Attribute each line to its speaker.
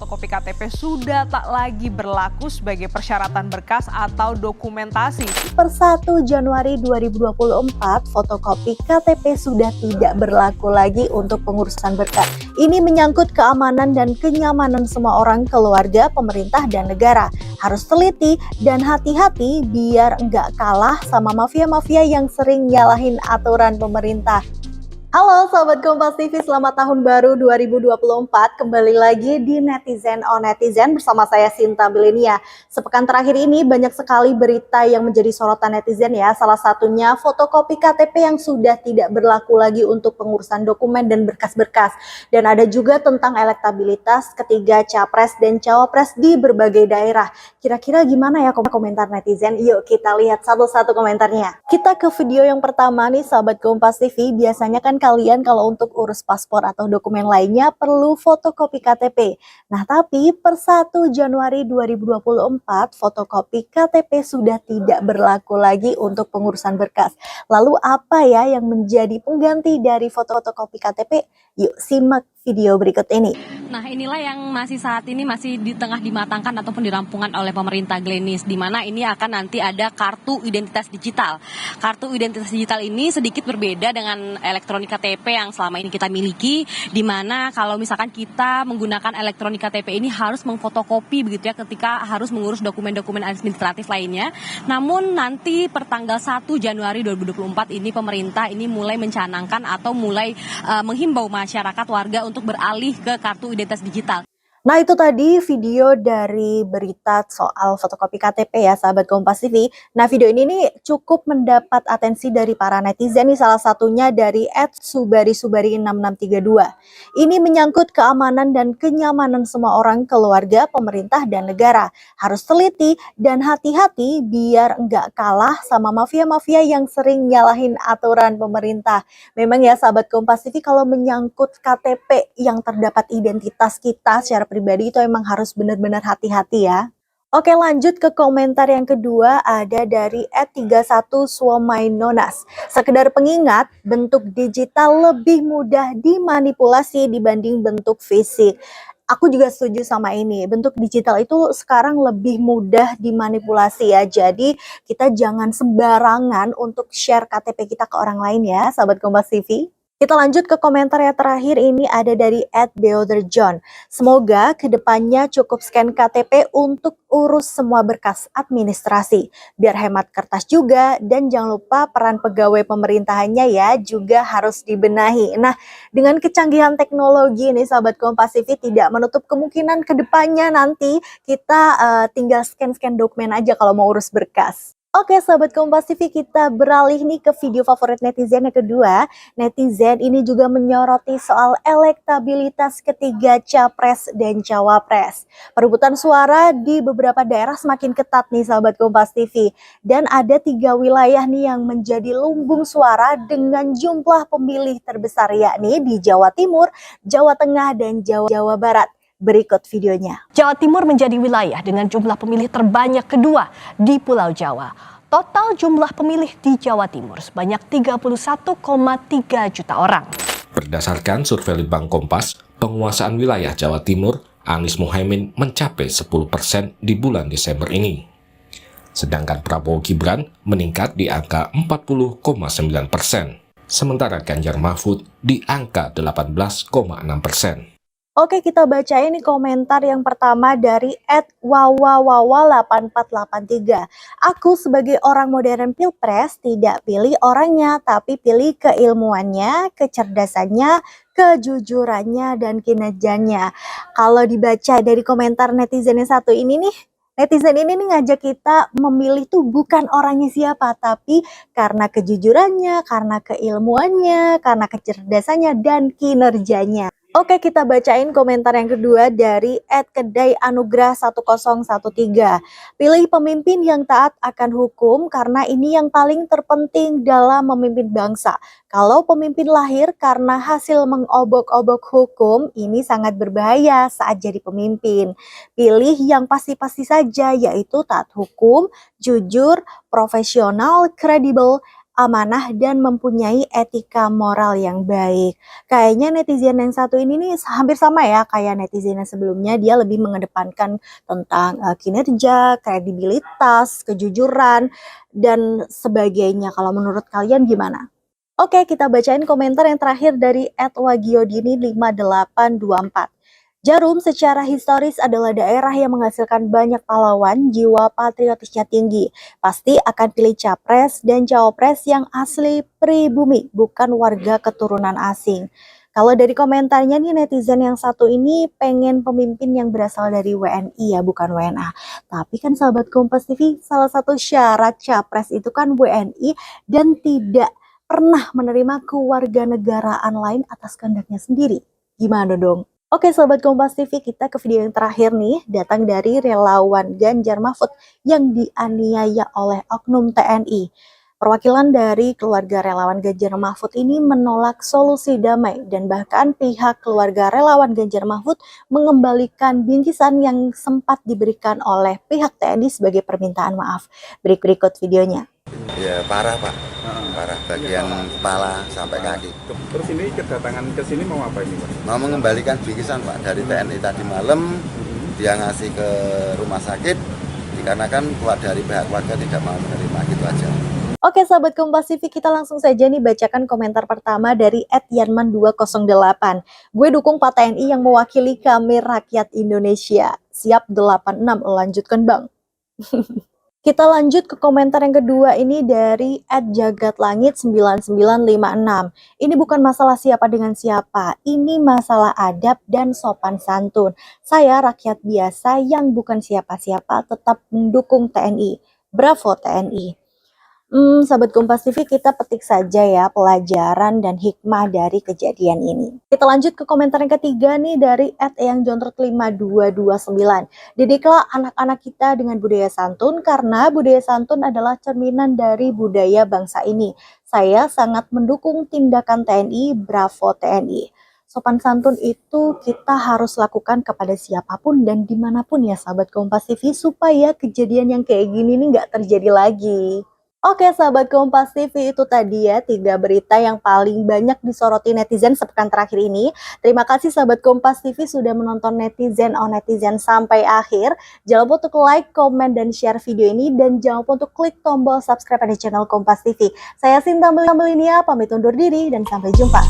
Speaker 1: fotokopi KTP sudah tak lagi berlaku sebagai persyaratan berkas atau dokumentasi.
Speaker 2: Per 1 Januari 2024, fotokopi KTP sudah tidak berlaku lagi untuk pengurusan berkas. Ini menyangkut keamanan dan kenyamanan semua orang, keluarga, pemerintah, dan negara. Harus teliti dan hati-hati biar nggak kalah sama mafia-mafia yang sering nyalahin aturan pemerintah. Halo Sobat Kompas TV, selamat tahun baru 2024. Kembali lagi di Netizen on Netizen bersama saya Sinta Bilenia. Sepekan terakhir ini banyak sekali berita yang menjadi sorotan netizen ya. Salah satunya fotokopi KTP yang sudah tidak berlaku lagi untuk pengurusan dokumen dan berkas-berkas. Dan ada juga tentang elektabilitas ketiga capres dan cawapres di berbagai daerah. Kira-kira gimana ya komentar netizen? Yuk kita lihat satu-satu komentarnya. Kita ke video yang pertama nih Sobat Kompas TV. Biasanya kan kalian kalau untuk urus paspor atau dokumen lainnya perlu fotokopi KTP. Nah, tapi per 1 Januari 2024 fotokopi KTP sudah tidak berlaku lagi untuk pengurusan berkas. Lalu apa ya yang menjadi pengganti dari fotokopi KTP? Yuk simak video berikut ini.
Speaker 3: Nah, inilah yang saat ini masih di tengah dimatangkan ataupun dirampungkan oleh pemerintah Glenis, di mana ini akan nanti ada kartu identitas digital. Kartu identitas digital ini sedikit berbeda dengan elektronik KTP yang selama ini kita miliki, di mana kalau misalkan kita menggunakan elektronik KTP ini harus memfotokopi begitu ya ketika harus mengurus dokumen-dokumen administratif lainnya. Namun nanti per tanggal 1 Januari 2024 ini pemerintah ini mulai mencanangkan atau mulai menghimbau masyarakat warga untuk beralih ke kartu identitas digital.
Speaker 2: Nah itu tadi video dari berita soal fotokopi KTP ya sahabat Kompas TV. Nah video ini nih cukup mendapat atensi dari para netizen nih, salah satunya dari @subari6632. Ini menyangkut keamanan dan kenyamanan semua orang, keluarga, pemerintah, dan negara. Harus teliti dan hati-hati biar nggak kalah sama mafia-mafia yang sering nyalahin aturan pemerintah. Memang ya sahabat Kompas TV, kalau menyangkut KTP yang terdapat identitas kita secara pribadi itu emang harus benar-benar hati-hati ya. Oke, lanjut ke komentar yang kedua, ada dari @31Swomainonas. Sekedar pengingat, bentuk digital lebih mudah dimanipulasi dibanding bentuk fisik. Aku juga setuju sama ini, bentuk digital itu sekarang lebih mudah dimanipulasi ya. Jadi kita jangan sembarangan untuk share KTP kita ke orang lain ya, sahabat Kompas TV. Kita lanjut ke komentar yang terakhir, ini ada dari @beotherjohn. Semoga kedepannya cukup scan KTP untuk urus semua berkas administrasi. Biar hemat kertas juga, dan jangan lupa peran pegawai pemerintahannya ya juga harus dibenahi. Nah, dengan kecanggihan teknologi ini sahabat Kompas TV tidak menutup kemungkinan kedepannya nanti kita tinggal scan-scan dokumen aja kalau mau urus berkas. Oke sahabat Kompas TV, kita beralih nih ke video favorit netizen yang kedua. Netizen ini juga menyoroti soal elektabilitas ketiga capres dan cawapres. Perebutan suara di beberapa daerah semakin ketat nih sahabat Kompas TV. Dan ada 3 wilayah nih yang menjadi lumbung suara dengan jumlah pemilih terbesar, yakni di Jawa Timur, Jawa Tengah, dan Jawa Barat. Berikut videonya.
Speaker 4: Jawa Timur menjadi wilayah dengan jumlah pemilih terbanyak kedua di Pulau Jawa. Total jumlah pemilih di Jawa Timur sebanyak 31,3 juta orang.
Speaker 5: Berdasarkan survei Litbang Kompas, penguasaan wilayah Jawa Timur, Anies Mohaimin mencapai 10% di bulan Desember ini. Sedangkan Prabowo Gibran meningkat di angka 40,9%. Sementara Ganjar Mahfud di angka 18,6%.
Speaker 2: Oke, kita baca ini komentar yang pertama dari @wawawawa8483. Aku sebagai orang modern pilpres tidak pilih orangnya, tapi pilih keilmuannya, kecerdasannya, kejujurannya, dan kinerjanya. Kalau dibaca dari komentar netizen yang satu ini nih, netizen ini nih ngajak kita memilih tuh bukan orangnya siapa, tapi karena kejujurannya, karena keilmuannya, karena kecerdasannya, dan kinerjanya. Oke, kita bacain komentar yang kedua dari @kedaianugrah1013. Pilih pemimpin yang taat akan hukum karena ini yang paling terpenting dalam memimpin bangsa. Kalau pemimpin lahir karena hasil mengobok-obok hukum, ini sangat berbahaya saat jadi pemimpin. Pilih yang pasti-pasti saja, yaitu taat hukum, jujur, profesional, kredibel, amanah, dan mempunyai etika moral yang baik. Kayaknya netizen yang satu ini nih hampir sama ya kayak netizen yang sebelumnya, dia lebih mengedepankan tentang kinerja, kredibilitas, kejujuran, dan sebagainya. Kalau menurut kalian gimana? Oke, kita bacain komentar yang terakhir dari @wagiodini5824. Jarum secara historis adalah daerah yang menghasilkan banyak pahlawan, jiwa patriotisnya tinggi. Pasti akan pilih capres dan cawapres yang asli pribumi, bukan warga keturunan asing. Kalau dari komentarnya nih, netizen yang satu ini pengen pemimpin yang berasal dari WNI ya, bukan WNA. Tapi kan sahabat Kompas TV, salah satu syarat capres itu kan WNI dan tidak pernah menerima kewarganegaraan lain atas kehendaknya sendiri. Gimana dong? Oke Sobat Kompas TV, kita ke video yang terakhir nih, datang dari relawan Ganjar Mahfud yang dianiaya oleh oknum TNI. Perwakilan dari keluarga relawan Ganjar Mahfud ini menolak solusi damai dan bahkan pihak keluarga relawan Ganjar Mahfud mengembalikan bingkisan yang sempat diberikan oleh pihak TNI sebagai permintaan maaf. Berikut videonya.
Speaker 6: Ya parah Pak, parah bagian kepala sampai kaki.
Speaker 7: Terus ini kedatangan ke sini mau apa ini Pak?
Speaker 6: Mau mengembalikan bingkisan Pak dari TNI tadi malam, dia ngasih ke rumah sakit dikarenakan dari pihak keluarga tidak mau menerima, gitu aja.
Speaker 2: Oke sahabat Kompas TV, kita langsung saja nih bacakan komentar pertama dari @yanman208. Gue dukung Pak TNI yang mewakili kami rakyat Indonesia. Siap 86, lanjutkan Bang. Kita lanjut ke komentar yang kedua ini dari @jagatlangit9956. Ini bukan masalah siapa dengan siapa, ini masalah adab dan sopan santun. Saya rakyat biasa yang bukan siapa-siapa tetap mendukung TNI. Bravo TNI. Sahabat Kompas TV, kita petik saja ya pelajaran dan hikmah dari kejadian ini. Kita lanjut ke komentar yang ketiga nih dari @eyangjontrot5229. Didiklah anak-anak kita dengan budaya santun karena budaya santun adalah cerminan dari budaya bangsa ini. Saya sangat mendukung tindakan TNI, bravo TNI. Sopan santun itu kita harus lakukan kepada siapapun dan dimanapun ya sahabat Kompas TV, supaya kejadian yang kayak gini nih nggak terjadi lagi. Oke sahabat Kompas TV, itu tadi ya 3 berita yang paling banyak disoroti netizen sepekan terakhir ini. Terima kasih sahabat Kompas TV sudah menonton Netizen on Netizen sampai akhir. Jangan lupa untuk like, komen, dan share video ini. Dan jangan lupa untuk klik tombol subscribe di channel Kompas TV. Saya Sinta Melinia, pamit undur diri dan sampai jumpa.